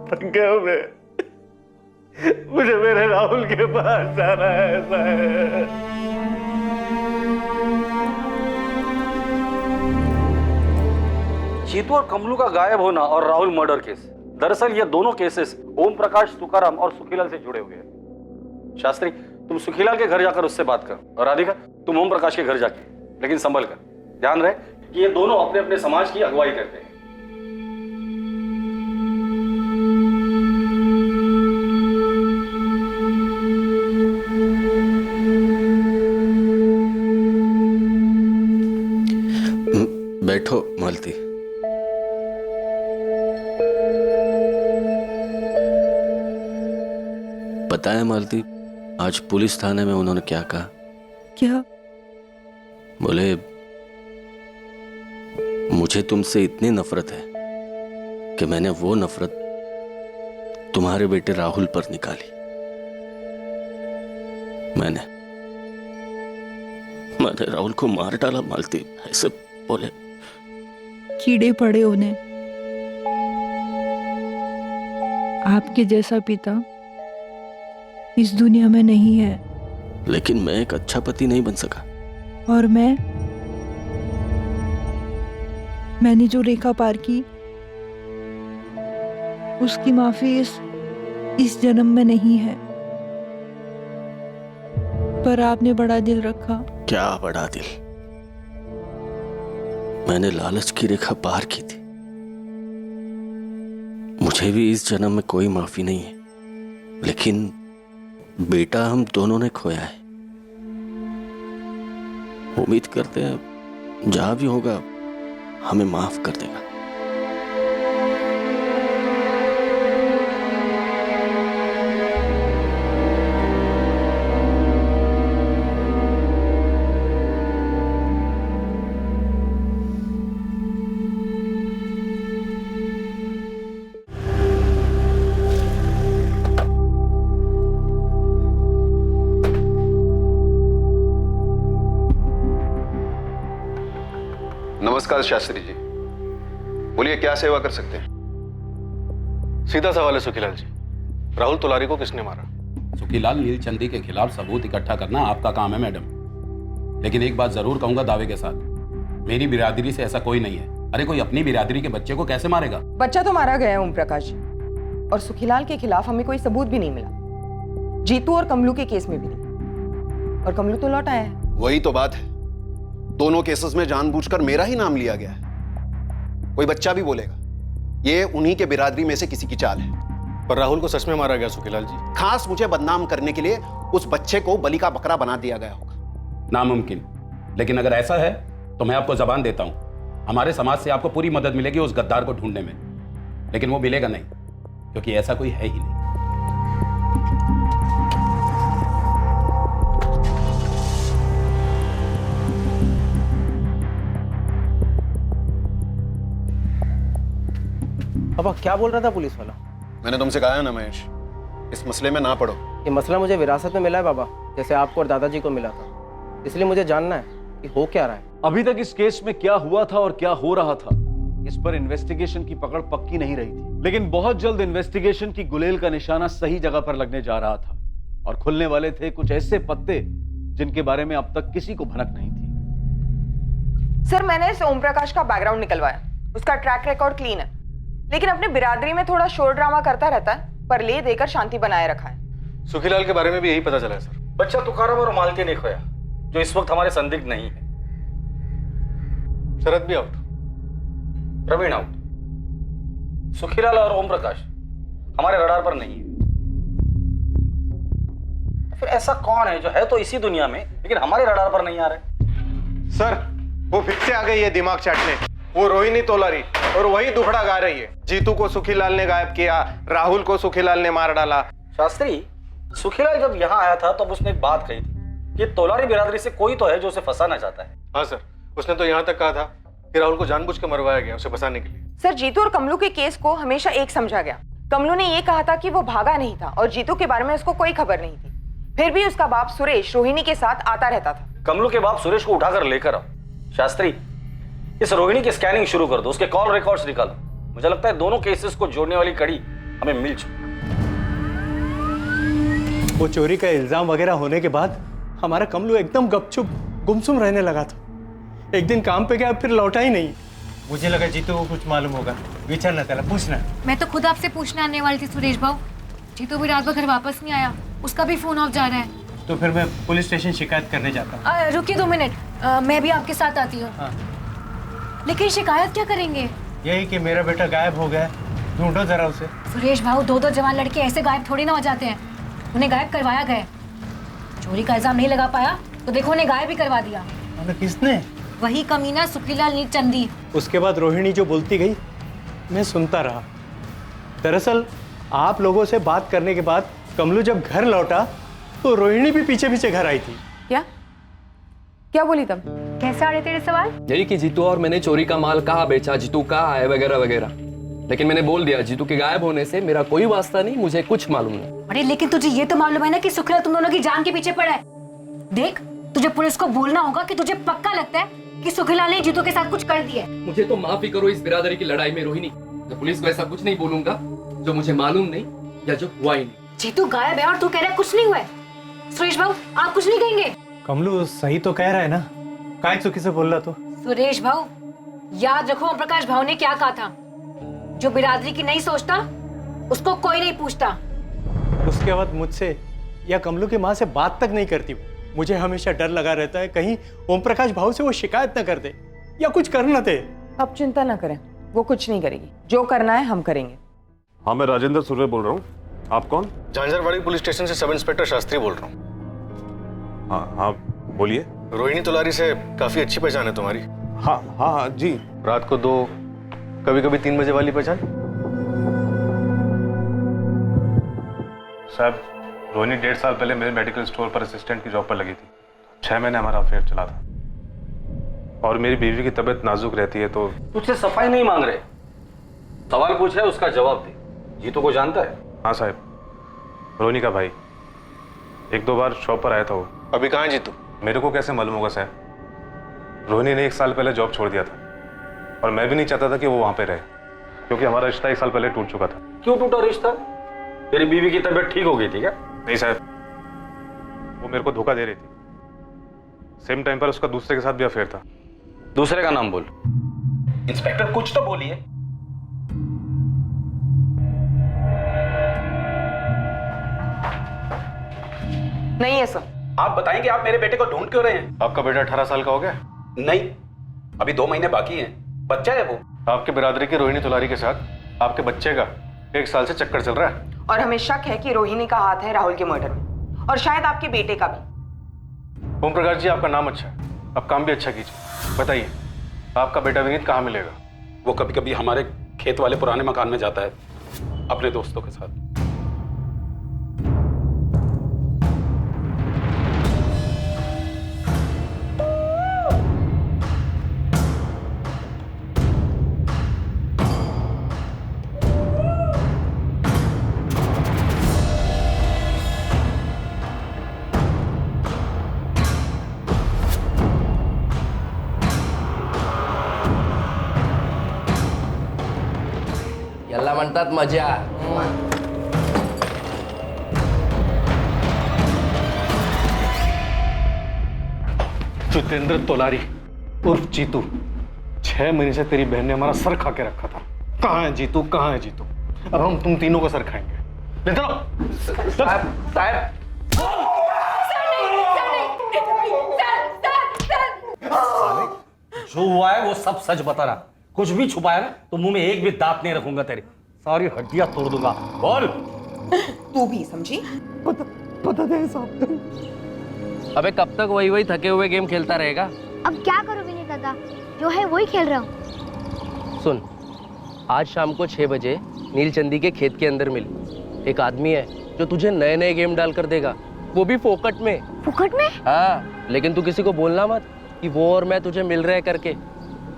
थक गया हूं मैं। मुझे मेरे राहुल के पास जाना है साहब। जीतू और कमलू का गायब होना और राहुल मर्डर केस, दरअसल ये दोनों केसेस ओम प्रकाश, तुकाराम और सुखीलाल से जुड़े हुए हैं। शास्त्री, तुम सुखीलाल के घर जाकर उससे बात करो और राधिका तुम ओम प्रकाश के घर जाके, लेकिन संभल कर। ध्यान रहे कि ये दोनों अपने अपने समाज की अगुवाई करते हैं। बैठो मालती। पता है मालती, आज पुलिस थाने में उन्होंने क्या कहा? क्या? बोले मुझे तुमसे इतनी नफरत है कि मैंने वो नफरत तुम्हारे बेटे राहुल पर निकाली। मैंने राहुल को मार डाला मालती, ऐसे बोले। कीड़े पड़े उन्हें। आपके जैसा पिता इस दुनिया में नहीं है। लेकिन मैं एक अच्छा पति नहीं बन सका। और मैंने जो रेखा पार की उसकी माफी इस जन्म में नहीं है। पर आपने बड़ा दिल रखा। क्या बड़ा दिल? मैंने लालच की रेखा पार की थी। मुझे भी इस जन्म में कोई माफी नहीं है, लेकिन बेटा हम दोनों ने खोया है। उम्मीद करते हैं जहां भी होगा हमें माफ कर देगा। नमस्कार शास्त्री जी, बोलिए क्या सेवा कर सकते हैं? सीधा सवाल है सुखीलाल जी, राहुल तुलारी को किसने मारा? सुखीलाल नीलचंदी के खिलाफ सबूत इकट्ठा करना आपका काम है मैडम, लेकिन एक बात जरूर कहूंगा दावे के साथ, मेरी बिरादरी से ऐसा कोई नहीं है। अरे कोई अपनी बिरादरी के बच्चे को कैसे मारेगा? बच्चा तो मारा गया है ओम प्रकाश जी, और सुखीलाल के खिलाफ हमें कोई सबूत भी नहीं मिला। जीतू और कमलू के केस में भी नहीं। और कमलू तो लौट आया है। वही तो बात है, दोनों केसेस में जानबूझकर मेरा ही नाम लिया गया है। कोई बच्चा भी बोलेगा ये उन्हीं के बिरादरी में से किसी की चाल है। पर राहुल को सच में मारा गया सुखीलाल जी। खास मुझे बदनाम करने के लिए उस बच्चे को बलि का बकरा बना दिया गया होगा। नामुमकिन, लेकिन अगर ऐसा है तो मैं आपको जबान देता हूं, हमारे समाज से आपको पूरी मदद मिलेगी उस गद्दार को ढूंढने में, लेकिन वो मिलेगा नहीं क्योंकि ऐसा कोई है ही नहीं। पापा क्या बोल रहा था पुलिस वाला? मैंने तुमसे कहा है ना महेश, इस मसले में ना पड़ो। ये मसला मुझे विरासत में मिला है बाबा, जैसे आपको और दादाजी को मिला था। इसलिए मुझे जानना है कि हो क्या रहा है। अभी तक इस केस में क्या हुआ था और क्या हो रहा था, इस पर इन्वेस्टिगेशन की पकड़ पक्की नहीं रही थी। लेकिन बहुत जल्द इन्वेस्टिगेशन की गुलेल का निशाना सही जगह पर लगने जा रहा था और खुलने वाले थे कुछ ऐसे पत्ते जिनके बारे में अब तक किसी को भनक नहीं थी। सर, मैंने इस ओम प्रकाश का बैकग्राउंड निकलवाया, उसका ट्रैक रिकॉर्ड क्लीन है, लेकिन अपने बिरादरी में थोड़ा शोर ड्रामा करता रहता है, पर ले देकर शांति बनाए रखा है। सुखीलाल के बारे में भी यही पता चला है सर। बच्चा तुकाराम और मालती ने खोया, जो इस वक्त हमारे संदिग्ध नहीं है। शरद भी आउट, प्रवीण आउट, सुखीलाल और ओम प्रकाश हमारे रडार पर नहीं है। फिर ऐसा कौन है जो है तो इसी दुनिया में लेकिन हमारे रडार पर नहीं आ रहा? सर वो फिर से आ गई है दिमाग चाटने, वो रोहिणी तोलारी, और वही दुखड़ा गा रही है। जीतू को सुखीलाल ने गायब किया, राहुल को सुखीलाल ने मार डाला। शास्त्री, सुखीलाल जब यहाँ आया था तब उसने एक बात कही थी कि तोलारी बिरादरी से कोई तो है जो उसे फंसाना चाहता है। हाँ सर, उसने तो यहाँ तक कहा था कि राहुल को जानबूझ के मरवाया गया उसे फंसाने के लिए। सर, जीतू और कमलू के केस को हमेशा एक समझा गया। कमलू ने ये कहा था कि वो भागा नहीं था और जीतू के बारे में उसको कोई खबर नहीं थी। फिर भी उसका बाप सुरेश रोहिणी के साथ आता रहता था। कमलू के बाप सुरेश को उठाकर लेकर आओ। शास्त्री, इस रोहिणी की स्कैनिंग शुरू कर दो, उसके कॉल रिकॉर्ड्स निकालो। मुझे लगता है दोनों केसेस को जोड़ने वाली कड़ी हमें मिल चुकी। वो चोरी का इल्जाम वगैरह होने के बाद हमारा कमलू एकदम गपचुप गुमसुम रहने लगा था। एक दिन काम पे गया, फिर लौटा ही नहीं। मुझे लगा जीतू को कुछ मालूम होगा, विचारना त्याला पूछना। मैं तो खुद आपसे पूछने आने वाली थी सुरेश भाऊ। जीतू भी रात भर घर वापस नहीं आया, उसका भी फोन ऑफ जा रहा है। तो फिर मैं पुलिस स्टेशन शिकायत करने जाता हूँ। रुकिए 2 मिनट, मैं भी आपके साथ आती हूँ। हाँ। लेकिन शिकायत क्या करेंगे? यही कि मेरा बेटा गायब हो गया, ढूंढो जरा उसे। सुरेश भाऊ, 2 जवान लड़के ऐसे गायब थोड़ी ना हो जाते हैं, उन्हें गायब करवाया गया। चोरी का इल्जाम नहीं लगा पाया तो देखो उन्हें गायब भी करवा दिया। किसने? वही कमीना सुखीलाल नीलचंदी। उसके बाद रोहिणी जो बोलती गई मैं सुनता रहा। दरअसल आप लोगों से बात करने के बाद कमलू जब घर लौटा तो रोहिणी भी पीछे पीछे घर आई थी। क्या बोली तब? कैसे आ रहे तेरे सवाल? यही कि जीतू और मैंने चोरी का माल कहाँ बेचा, जीतू कहाँ है, वगैरह वगैरह। लेकिन मैंने बोल दिया जीतू के गायब होने से मेरा कोई वास्ता नहीं, मुझे कुछ मालूम नहीं। अरे लेकिन तुझे ये तो मालूम है ना कि सुखीलाल तुम दोनों की जान के पीछे पड़ा है। देख, तुझे पुलिस को बोलना होगा कि तुझे पक्का लगता है कि सुखीलाल ने जीतू के साथ कुछ कर दिया है। मुझे तो माफी करो इस बिरादरी की लड़ाई में रोहिणी, तो पुलिस को ऐसा कुछ नहीं बोलूंगा जो मुझे मालूम नहीं या जो हुआ ही नहीं। जीतू गायब है और तू कह रहा है कुछ नहीं हुआ है। सुरेश भाऊ, आप कुछ नहीं कहेंगे? कमलू सही तो कह रहा है ना, काय चुकी से बोल रहा तो। सुरेश भाऊ, याद रखो ओम प्रकाश भाऊ ने क्या कहा था, जो बिरादरी की नहीं सोचता उसको कोई नहीं पूछता। उसके बाद मुझसे या कमलू की माँ से बात तक नहीं करती। मुझे हमेशा डर लगा रहता है कहीं ओम प्रकाश भाऊ से वो शिकायत न कर दे या कुछ कर न दे। अब चिंता न करें, वो कुछ नहीं करेगी, जो करना है हम करेंगे। हाँ, मैं राजेंद्र सुर्वे बोल रहा हूँ। आप कौन? झांझरवाड़ी पुलिस स्टेशन से सब इंस्पेक्टर शास्त्री बोल रहा हूँ। हाँ हाँ बोलिए। रोहिणी तोलारी से काफी अच्छी पहचान है तुम्हारी। हाँ हाँ हाँ जी। रात को 2 कभी कभी 3 बजे वाली पहचान। साहब, रोहिणी 1.5 साल पहले मेरे मेडिकल स्टोर पर असिस्टेंट की जॉब पर लगी थी। 6 महीने हमारा अफेयर चला था और मेरी बीवी की तबीयत नाजुक रहती है तो। तुझसे सफाई नहीं मांग रहे, सवाल पूछ है उसका जवाब दे। जीतू को जानता है? हाँ साहब, रोहिणी का भाई 1-2 बार शॉप पर आया था वो। अभी कहाँ है जीतू? मेरे को कैसे मालूम होगा साहब? रोहिणी ने 1 साल पहले जॉब छोड़ दिया था और मैं भी नहीं चाहता था कि वो वहाँ पे रहे, क्योंकि हमारा रिश्ता 1 साल पहले टूट चुका था। क्यों टूटा रिश्ता? तेरी बीवी की तबीयत ठीक हो गई थी क्या? नहीं साहब, वो मेरे को धोखा दे रही थी। सेम टाइम पर उसका दूसरे के साथ भी अफेयर था। दूसरे का नाम बोल। इंस्पेक्टर कुछ तो बोलिए। नहीं है सर। आप बताएंगे आप मेरे बेटे को ढूंढ क्यों रहे हैं? आपका बेटा 18 साल का हो गया? नहीं, अभी 2 महीने बाकी हैं। बच्चा है वो। आपके बिरादरी की रोहिणी तोलारी के साथ आपके बच्चे का 1 साल से चक्कर चल रहा है। और हमें शक है कि रोहिणी का हाथ है राहुल के मर्डर में, और शायद आपके बेटे का भी। ओम प्रकाश जी, आपका नाम अच्छा है, आप काम भी अच्छा कीजिए। बताइए, आपका बेटा विनीत कहाँ मिलेगा? वो कभी कभी हमारे खेत वाले पुराने मकान में जाता है अपने दोस्तों के साथ। याला म्हणतात मजा। जितेंद्र तोलारी उर्फ जीतू, 6 महीने से तेरी बहन ने हमारा सर खा के रखा था। कहाँ है जीतू, कहाँ है जीतू? अब हम तुम तीनों का सर खाएंगे। ले चलो। साहब जो हुआ है वो सब सच बता रहा। कुछ भी छुपाया ना तो मुंह में एक भी दांत नहीं रखूंगा, तेरी सारी हड्डियां तोड़ दूंगा। बोल। तू भी समझी? पता दे साहब। अबे कब तक वही वही थके हुए गेम खेलता रहेगा? अब क्या करूं विनीत दादा, जो है वही खेल रहा हूँ। सुन, आज शाम को 6 बजे नीलचंदी के खेत के अंदर मिल। एक आदमी है जो तुझे नए नए गेम डाल कर देगा, वो भी फोकट में। फोकट में? हाँ, लेकिन तू किसी को बोलना मत कि वो और मैं तुझे मिल रहे करके।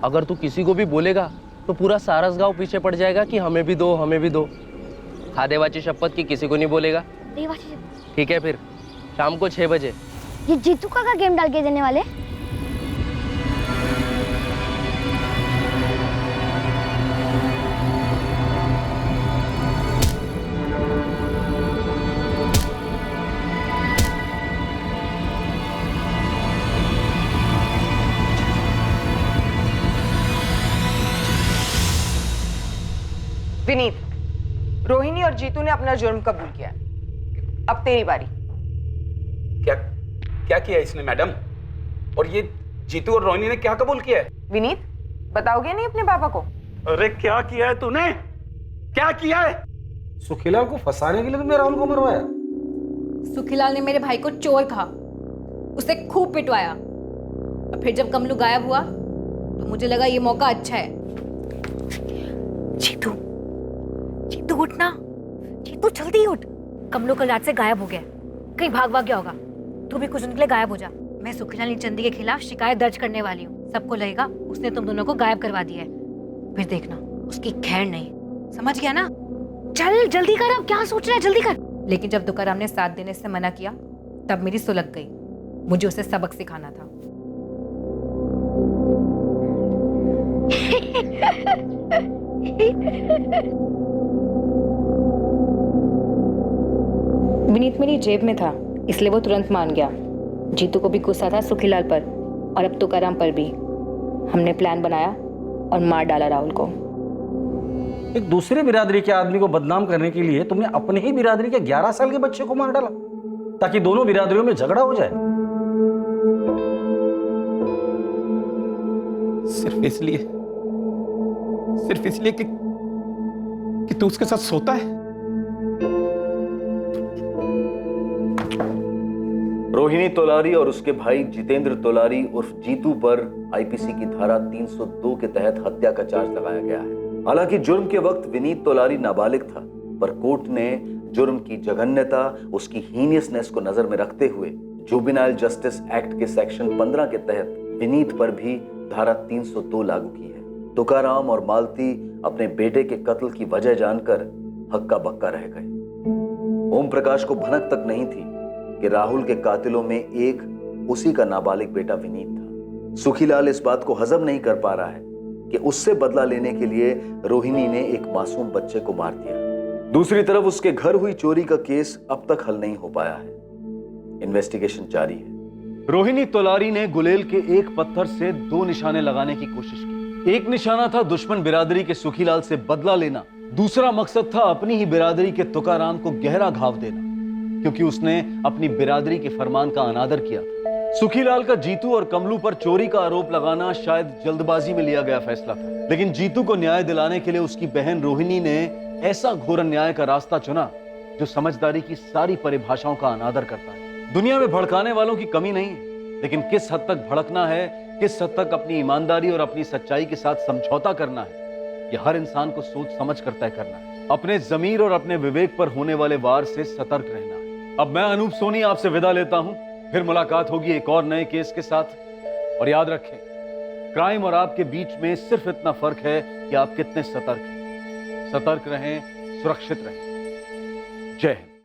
अगर तू किसी को भी बोलेगा तो पूरा सारस गांव पीछे पड़ जाएगा कि हमें भी दो, हमें भी दो। हाँ, देवाची शपथ की किसी को नहीं बोलेगा। देवाची शपथ। ठीक है, फिर शाम को 6 बजे। ये जीतू का गेम डाल के देने वाले? विनीत, रोहिणी और जीतू ने अपना जुर्म कबूल किया। अब तेरी बारी। क्या क्या किया इसने मैडम? और ये जीतू और रोहिणी ने क्या कबूल किया है? विनीत, बताओगे नहीं अपने पापा को? अरे क्या किया है तूने? क्या किया है? सुखीलाल को फंसाने के लिए तुमने राहुल को मरवाया? सुखीलाल ने मेरे भाई को चोर कहा, उसे खूब पिटवाया, और फिर जब कमलू गायब हुआ तो मुझे लगा ये मौका अच्छा है। जीतू, जीतू उठना, जीतू जल्दी उठ। कमलू कल रात से गायब हो गया, कहीं भाग गया होगा। तू भी कुछ दिन के लिए गायब हो जा। मैं सुखीलाल नीलचंदी के खिलाफ शिकायत दर्ज करने वाली हूँ। सबको लगेगा उसने तुम दोनों को गायब करवा दिया है, फिर देखना उसकी खैर नहीं। समझ गया ना? चल जल्दी कर, अब क्या सोच रहा है, जल्दी कर। लेकिन जब तुकाराम ने साथ देने से मना किया तब मेरी सुलग गई। मुझे उसे सबक सिखाना था। विनीत मेरी जेब में था, इसलिए वो तुरंत मान गया। जीतू को भी गुस्सा था सुखीलाल पर, और अब तुकाराम पर भी। हमने प्लान बनाया और मार डाला राहुल को। एक दूसरे बिरादरी के आदमी को बदनाम करने के लिए तुमने अपने ही बिरादरी के 11 साल के बच्चे को मार डाला, ताकि दोनों बिरादरियों में झगड़ा हो जाए। सिर्फ इसलिए कि तू उसके साथ सोता है। रोहिणी तोलारी और उसके भाई जितेंद्र तोलारी उर्फ जीतू पर आईपीसी की धारा 302 के तहत हत्या का चार्ज लगाया गया है। हालांकि जुर्म के वक्त विनीत तोलारी नाबालिग था, पर कोर्ट ने जुर्म की जघन्यता, उसकी हीनियसनेस को नजर में रखते हुए जुवेनाइल जस्टिस एक्ट के सेक्शन 15 के तहत विनीत पर भी धारा 302 लागू की है। तुकाराम और मालती अपने बेटे के कत्ल की वजह जानकर हक्का बक्का रह गए। ओम प्रकाश को भनक तक नहीं थी कि राहुल के कातिलों में एक उसी का नाबालिग बेटा विनीत था। सुखीलाल इस बात को हजम नहीं कर पा रहा है कि उससे बदला लेने के लिए रोहिणी ने एक मासूम बच्चे को मार दिया। दूसरी तरफ उसके घर हुई चोरी का केस अब तक हल नहीं हो पाया है। इन्वेस्टिगेशन जारी है। रोहिणी तोलारी ने गुलेल के एक पत्थर से 2 निशाने लगाने की कोशिश की। एक निशाना था दुश्मन बिरादरी के सुखीलाल से बदला लेना, दूसरा मकसद था अपनी ही बिरादरी के तुकाराम को गहरा घाव देना। क्योंकि उसने अपनी बिरादरी के फरमान का अनादर किया था। सुखीलाल का जीतू और कमलू पर चोरी का आरोप लगाना शायद जल्दबाजी में लिया गया फैसला था, लेकिन जीतू को न्याय दिलाने के लिए उसकी बहन रोहिणी ने ऐसा घोर अन्याय का रास्ता चुना जो समझदारी की सारी परिभाषाओं का अनादर करता है। दुनिया में भड़काने वालों की कमी नहीं है, लेकिन किस हद तक भड़कना है, किस हद तक अपनी ईमानदारी और अपनी सच्चाई के साथ समझौता करना है, यह हर इंसान को सोच समझ कर तय करना है। अपने जमीर और अपने विवेक पर होने वाले वार से सतर्क रहना है। अब मैं अनूप सोनी आपसे विदा लेता हूं, फिर मुलाकात होगी एक और नए केस के साथ। और याद रखें, क्राइम और आपके बीच में सिर्फ इतना फर्क है कि आप कितने सतर्क हैं। सतर्क रहें, सुरक्षित रहें। जय हिंद।